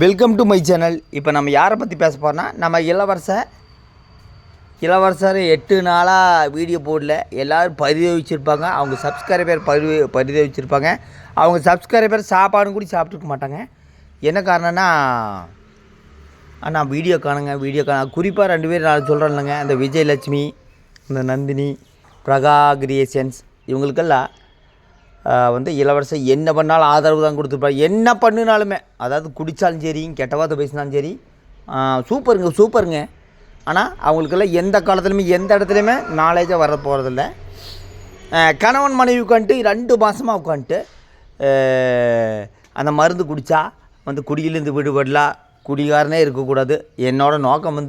Welcome to my channel. இப்போ நம்ம யாரை பற்றி பேச போகிறோன்னா, நம்ம இளவரசர் 8 நாளாக வீடியோ போடல. எல்லோரும் பரிதவிச்சிருப்பாங்க. அவங்க சப்ஸ்கிரைபர் பரிதவிச்சிருப்பாங்க. அவங்க சப்ஸ்கிரைபர் சாப்பாடும் கூட சாப்பிட்ருக்க மாட்டாங்க. என்ன காரணம்னா, நான் வீடியோ காண குறிப்பாக 2 பேர் நான் சொல்கிறேன் இல்லைங்க, இந்த விஜயலட்சுமி, இந்த நந்தினி, பிரகா கிரியேஷன்ஸ், இவங்களுக்கெல்லாம் இளவரசர் என்ன பண்ணாலும் ஆதரவு தான் கொடுத்துருப்பாரு. என்ன பண்ணினாலுமே, அதாவது குடித்தாலும் சரி, கெட்ட வார்த்தை பேசினாலும் சரி, சூப்பருங்க. ஆனால் அவங்களுக்கெல்லாம் எந்த காலத்துலையுமே எந்த இடத்துலையுமே நாலேஜாக வர போகிறதில்ல. கணவன் மனைவி உட்காந்துட்டு 2 மாதமாக உட்காந்துட்டு அந்த மருந்து குடித்தா குடியிலேருந்து விடுபடலாம், குடிகாரனே இருக்கக்கூடாது. என்னோடய நோக்கம்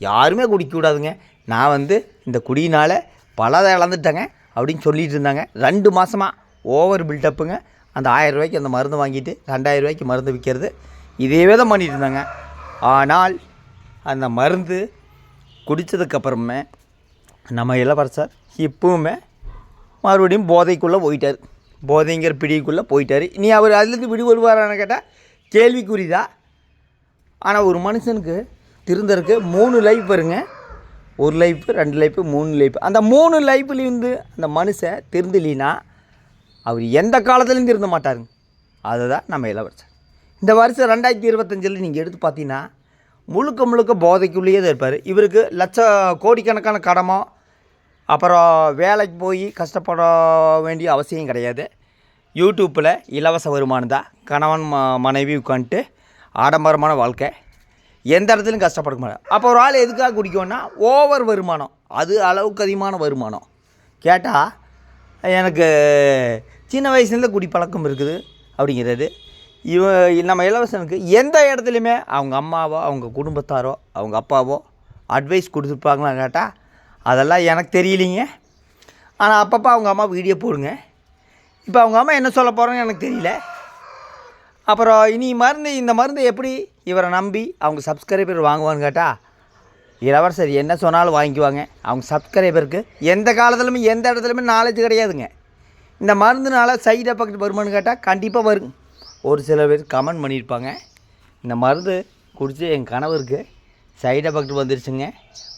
யாருமே குடிக்கக்கூடாதுங்க. நான் இந்த குடியினால் பலதை இழந்துட்டேங்க அப்படின்னு சொல்லிகிட்டு இருந்தாங்க. 2 மாதமாக ஓவர் பில்டப்புங்க. அந்த 1000 ரூபாய்க்கு அந்த மருந்து வாங்கிட்டு 2000 ரூபாய்க்கு மருந்து விற்கிறது, இதேவே தான் பண்ணிகிட்டு இருந்தாங்க. ஆனால் அந்த மருந்து குடித்ததுக்கப்புறமே நம்ம இளவரசர் இப்போவுமே மறுபடியும் போதைக்குள்ளே போயிட்டார். போதைங்கிற பிடிக்குள்ளே போயிட்டார். இனி அவர் அதுலேருந்து விடுபடுவாரான்னு கேட்டால் கேள்விக்குறிதான். ஆனால் ஒரு மனுஷனுக்கு திருந்தருக்கு 3 லைஃப் வருங்க. 1 லைஃப், 2 லைஃப், 3 லைஃப். அந்த 3 லைஃப்லேருந்து அந்த மனுஷன் திருந்தலினா அவர் எந்த காலத்துலேயும் திருந்த மாட்டாருங்க. அதுதான் நம்ம இளவரசர். இந்த வருஷம் 2025 நீங்கள் எடுத்து பார்த்தீங்கன்னா முழுக்க போதைக்குள்ளேயே தான் இருப்பார். இவருக்கு கோடிக்கணக்கான கடமோ, அப்புறம் வேலைக்கு போய் கஷ்டப்பட வேண்டிய அவசியம் கிடையாது. யூடியூப்பில் இலவச வருமானம் தான். கணவன் மனைவி உட்காந்துட்டு ஆடம்பரமான வாழ்க்கை, எந்த இடத்துலையும் கஷ்டப்பட மாட்டார். அப்போ ஒரு ஆள் எதுக்காக குடிக்கணும்னா ஓவர் வருமானம், அது அளவுக்கு அதிகமான வருமானம். கேட்டால் எனக்கு சின்ன வயசுலேருந்து குடிப்பழக்கம் இருக்குது அப்படிங்கிறது. நம்ம இளவரசனுக்கு எந்த இடத்துலையுமே அவங்க அம்மாவோ, அவங்க குடும்பத்தாரோ, அவங்க அப்பாவோ அட்வைஸ் கொடுத்துருப்பாங்களான்னு கேட்டால் அதெல்லாம் எனக்கு தெரியலிங்க. ஆனால் அப்பப்போ அவங்க அம்மா வீடியோ போடுங்க. இப்போ அவங்க அம்மா என்ன சொல்ல போகிறாங்கன்னு எனக்கு தெரியல. அப்புறம் இனி இந்த மருந்து எப்படி இவரை நம்பி அவங்க சப்ஸ்கிரைபர் வாங்குவான்னு கேட்டால், இளவரசர் என்ன சொன்னாலும் வாங்கிக்குவாங்க. அவங்க சப்ஸ்கிரைபருக்கு எந்த காலத்துலையுமே எந்த இடத்துலையுமே நாலேஜ் கிடையாதுங்க. இந்த மருந்துனால சைடு எஃபெக்ட் வருமானு கேட்டால் கண்டிப்பாக வரும். ஒரு சில பேர் கமெண்ட் பண்ணியிருப்பாங்க, இந்த மருந்து குடித்து என் கணவருக்கு சைடு எஃபெக்ட் வந்துருச்சுங்க,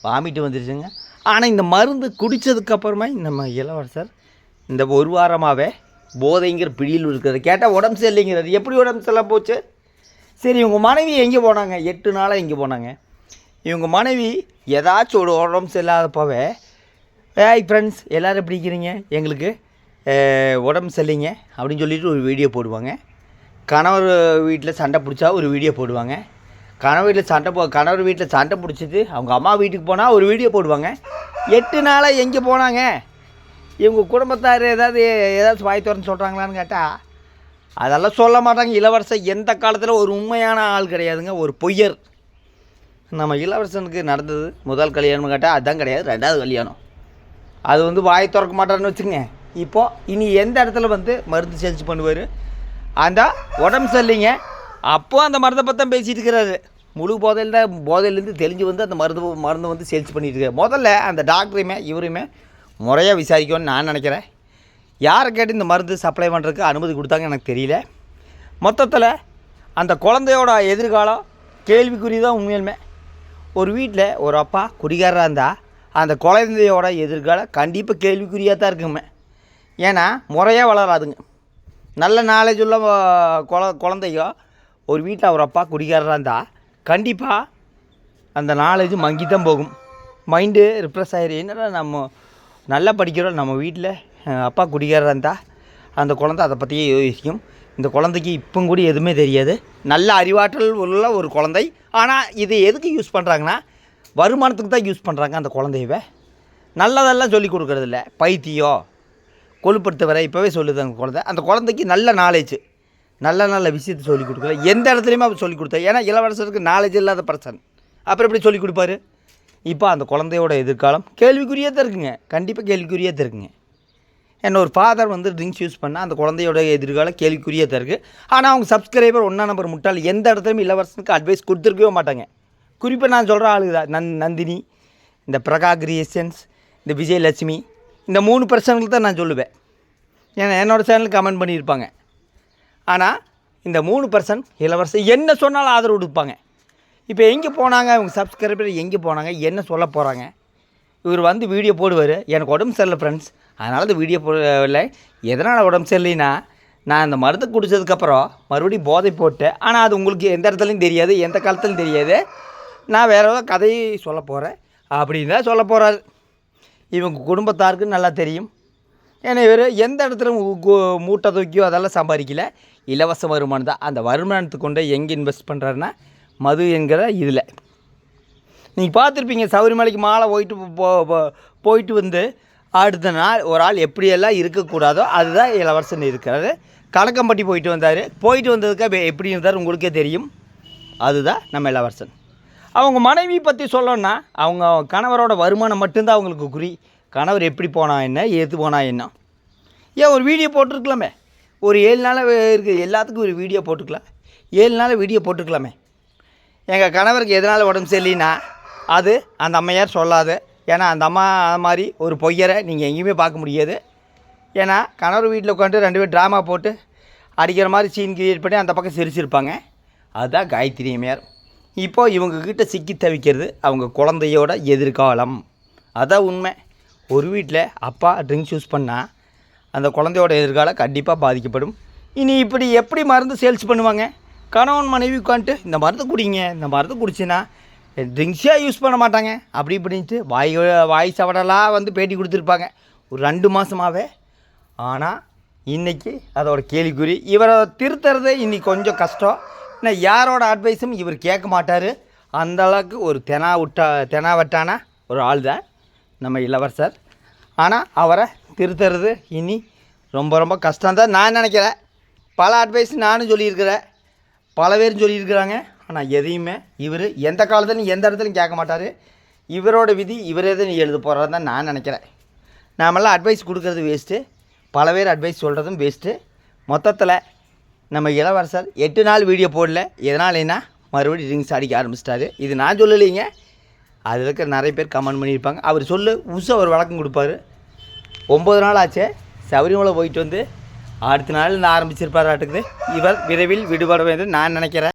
வாமிட்டு வந்துருச்சுங்க. ஆனால் இந்த மருந்து குடித்ததுக்கப்புறமா நம்ம இளவரசர் இந்த 1 வாரமாகவே போதைங்கிற பிடியில் இருக்கிறது. கேட்டால் உடம்பு சரியில்லைங்கிறது. எப்படி உடம்பு சரியில்லாம போச்சு? சரி, இவங்க மனைவி எங்கே போனாங்க? 8 நாளாக எங்கே போனாங்க? இவங்க மனைவி ஏதாச்சும் ஒரு உடம்பு சரியில்லாதப்போவே, ஃப்ரெண்ட்ஸ் எல்லோரும் எப்படி இருக்கிறீங்க, எங்களுக்கு உடம்பு சரியில்லைங்க அப்படின்னு சொல்லிட்டு ஒரு வீடியோ போடுவாங்க. கணவர் வீட்டில் சண்டை பிடிச்சா ஒரு வீடியோ போடுவாங்க. கணவர் வீட்டில் சண்டை பிடிச்சிட்டு அவங்க அம்மா வீட்டுக்கு போனால் ஒரு வீடியோ போடுவாங்க. 8 நாளாக எங்கே போனாங்க? இவங்க குடும்பத்தார் ஏதாச்சும் வாய் திறந்து சொல்கிறாங்களான்னு கேட்டால் அதெல்லாம் சொல்ல மாட்டாங்க. இளவரசர் எந்த காலத்தில் ஒரு உண்மையான ஆள் கிடையாதுங்க, ஒரு பொய்யர். நம்ம இளவரசனுக்கு நடந்தது முதல் கல்யாணம்னு கேட்டால் அதுதான் கிடையாது, 2வது கல்யாணம். அது வாய் திறக்க மாட்டாருன்னு வச்சுங்க. இப்போது இனி எந்த இடத்துல மருந்து சேல்ஸ் பண்ணுவார்? அந்த உடம்பு சரியில்லைங்க, அப்போது அந்த மருந்தை பற்றி தான் பேசிகிட்டு இருக்கிறாரு. முழு போதையிலேருந்து தெளிஞ்சு அந்த மருந்து சேல்ஸ் பண்ணிட்டு இருக்காரு. முதல்ல அந்த டாக்டரையுமே இவரையுமே முறையாக விசாரிக்கணும்னு நான் நினைக்கிறேன். யாரை கேட்டு இந்த மருந்து சப்ளை பண்ணுறதுக்கு அனுமதி கொடுத்தாங்க எனக்கு தெரியல. மொத்தத்தில் அந்த குழந்தையோட எதிர்காலம் கேள்விக்குறி தான் உண்மையிலுமே. ஒரு வீட்டில் ஒரு அப்பா குடிகாரராக இருந்தால் அந்த குழந்தையோட எதிர்காலம் கண்டிப்பாக கேள்விக்குறியாக தான் இருக்குமே. ஏன்னா முறையாக வளராதுங்க. நல்ல நாலேஜ் உள்ள குழந்தையோ ஒரு வீட்டில் அவர் அப்பா குடிகாரராக இருந்தால் கண்டிப்பாக அந்த நாலேஜ் மங்கி தான் போகும். மைண்டு ரிப்ரெஸ் ஆகிடும். என்னடா நம்ம நல்லா படிக்கிறோம், நம்ம வீட்டில் அப்பா குடிகாரராக இருந்தால் அந்த குழந்தை அதை பற்றியே யோசிக்கும். இந்த குழந்தைக்கு இப்போ கூட எதுவுமே தெரியாது, நல்ல அறிவாற்றல் உள்ள ஒரு குழந்தை. ஆனால் இது எதுக்கு யூஸ் பண்ணுறாங்கன்னா வருமானத்துக்கு தான் யூஸ் பண்ணுறாங்க. அந்த குழந்தையவே நல்லதெல்லாம் சொல்லி கொடுக்குறதில்ல, பைத்தியம் கொழுப்படுத்த வர இப்போவே சொல்லுது அந்த குழந்தைக்கு நல்ல நாலேஜ், நல்ல விஷயத்தை சொல்லிக் கொடுக்கல. எந்த இடத்துலையுமே அவர் சொல்லிக் கொடுத்தாரு. ஏன்னா இளவரசருக்கு நாலேஜ் இல்லாத பர்சன், அப்புறம் எப்படி சொல்லிக் கொடுப்பாரு? இப்போ அந்த குழந்தையோட எதிர்காலம் கேள்விக்குறியாக தான் இருக்குங்க, கண்டிப்பாக கேள்விக்குறியாக தான் இருக்குங்க. என்ன ஒரு ஃபாதர் ட்ரிங்க்ஸ் யூஸ் பண்ணால் அந்த குழந்தையோட எதிர்காலம் கேள்விக்குறியாக தான் இருக்குது. ஆனால் அவங்க சப்ஸ்கிரைபர் 1 நம்பர் முட்டாள் எந்த இடத்துலையும் இளவரசனுக்கு அட்வைஸ் கொடுத்துருக்கவே மாட்டாங்க. குறிப்பாக நான் சொல்கிற ஆளுங்க தான் நந்தினி, இந்த பிரகா கிரியேஷன்ஸ், இந்த விஜயலட்சுமி, இந்த 3 பர்சன்களுக்கு தான் நான் சொல்லுவேன். ஏன்னா என்னோடய சேனலுக்கு கமெண்ட் பண்ணியிருப்பாங்க. ஆனால் இந்த 3% இளவரசர் என்ன சொன்னாலும் ஆதரவு கொடுப்பாங்க. இப்போ எங்கே போனாங்க அவங்க சப்ஸ்கிரைபர், எங்கே போனாங்க, என்ன சொல்ல போகிறாங்க? இவர் வந்து வீடியோ போடுவார். எனக்கு உடம்பு சரியில்லை ஃப்ரெண்ட்ஸ், அதனால் இந்த வீடியோ போடலை. எதனால் உடம்பு சரியில்லைன்னா, நான் இந்த மருந்து குடித்ததுக்கப்புறம் மறுபடியும் போதை போட்டேன். ஆனால் அது உங்களுக்கு எந்த இடத்துலையும் தெரியாது, எந்த காலத்துலையும் தெரியாது. நான் வேறு ஏதோ கதையை சொல்ல போகிறேன் அப்படின்னு தான் சொல்ல போகிறாரு. இவங்க குடும்பத்தாருக்கு நல்லா தெரியும். ஏன்னா இவர் எந்த இடத்துல மூட்டை தூக்கியோ அதெல்லாம் சம்பாதிக்கல, இலவச வருமானம் தான். அந்த வருமானத்துக்கு கொண்டு எங்கே இன்வெஸ்ட் பண்ணுறாருன்னா மது என்கிற இதில். நீங்கள் பார்த்துருப்பீங்க, சபரிமலைக்கு மாலை போயிட்டு வந்து அடுத்த நாள் ஒரு ஆள் எப்படியெல்லாம் இருக்கக்கூடாதோ அதுதான் இளவரசன் இருக்கிறாரு. கணக்கம்பட்டி போயிட்டு வந்தார். போயிட்டு வந்ததுக்காக எப்படி இருந்தார் உங்களுக்கே தெரியும். அதுதான் நம்ம இளவரசன். அவங்க மனைவி பற்றி சொல்லணுன்னா அவங்க கணவரோட வருமானம் மட்டும்தான் அவங்களுக்கு குறி. கணவர் எப்படி போனால் என்ன, ஏற்று போனால் என்ன. ஏன் ஒரு வீடியோ போட்டிருக்கலாமே, ஒரு 7 நாளாக இருக்குது, எல்லாத்துக்கும் ஒரு வீடியோ போட்டுக்கலாம். 7 நாள் வீடியோ போட்டுக்கலாமே. எங்கள் கணவருக்கு எதனால் உடம்பு சரியில்லைன்னா அது அந்த அம்மையார் சொல்லாது. ஏன்னா அந்த அம்மா மாதிரி ஒரு பொய்யரை நீங்கள் எங்கேயுமே பார்க்க முடியாது. ஏன்னா கணவர் வீட்டில் உட்காந்து 2 பேர் ட்ராமா போட்டு அடிக்கிற மாதிரி சீன் கிரியேட் பண்ணி அந்த பக்கம் சிரிச்சிருப்பாங்க. அதுதான் காயத்ரி அம்மையார். இப்போது இவங்கக்கிட்ட சிக்கி தவிக்கிறது அவங்க குழந்தையோட எதிர்காலம். அதான் உண்மை. ஒரு வீட்டில் அப்பா ட்ரிங்க்ஸ் யூஸ் பண்ணால் அந்த குழந்தையோட எதிர்காலம் கண்டிப்பாக பாதிக்கப்படும். இனி இப்படி எப்படி மருந்து சேல்ஸ் பண்ணுவாங்க? கணவன் மனைவி உட்காந்துட்டு இந்த மருந்து குடிங்க, இந்த மருந்து குடிச்சின்னா ட்ரிங்க்ஸே யூஸ் பண்ண மாட்டாங்க அப்படி இப்படின்ட்டு வாய் சவடலாம் வந்து பேட்டி கொடுத்துருப்பாங்க ஒரு 2 மாதமாகவே. ஆனால் இன்றைக்கி அதோட கேள்விக்குறி. இவரை திருத்துறது இன்னைக்கு கொஞ்சம் கஷ்டம். ஏன்னா யாரோட அட்வைஸும் இவர் கேட்க மாட்டார். அந்தளவுக்கு ஒரு தெனாவட்டான ஒரு ஆள் தான் நம்ம இளவரசர். ஆனால் அவரை திருத்துறது இனி ரொம்ப ரொம்ப கஷ்டம்தான் நான் நினைக்கிறேன். பல அட்வைஸ் நானும் சொல்லியிருக்கிறேன், பல பேரும் சொல்லியிருக்கிறாங்க. ஆனால் எதையுமே இவர் எந்த காலத்துலையும் எந்த இடத்துலையும் கேட்க மாட்டார். இவரோட விதி இவரே தான் எழுத போகிறாரு தான் நான் நினைக்கிறேன். நாமெல்லாம் அட்வைஸ் கொடுக்குறது வேஸ்ட்டு, பல பேர் அட்வைஸ் சொல்கிறதும் வேஸ்ட்டு. மொத்தத்தில் நம்ம இளவரசர் 8 நாள் வீடியோ போடல. எதனாலன்னா மறுபடியும் ட்ரிங்க்ஸ் அடிக்க ஆரம்பிச்சிட்டாரு. இது நான் சொல்லலைங்க, அதில் இருக்கிற நிறைய பேர் கமெண்ட் பண்ணியிருப்பாங்க. அவர் அவர் வழக்கம் கொடுப்பார். 9 நாள் ஆச்சு சபரிமலை போயிட்டு வந்து அடுத்த நாள் ஆரம்பிச்சிருப்பார் ஆட்டுக்குது. இவர் விரைவில் விடுபட வேண்டும் நான் நினைக்கிறேன்.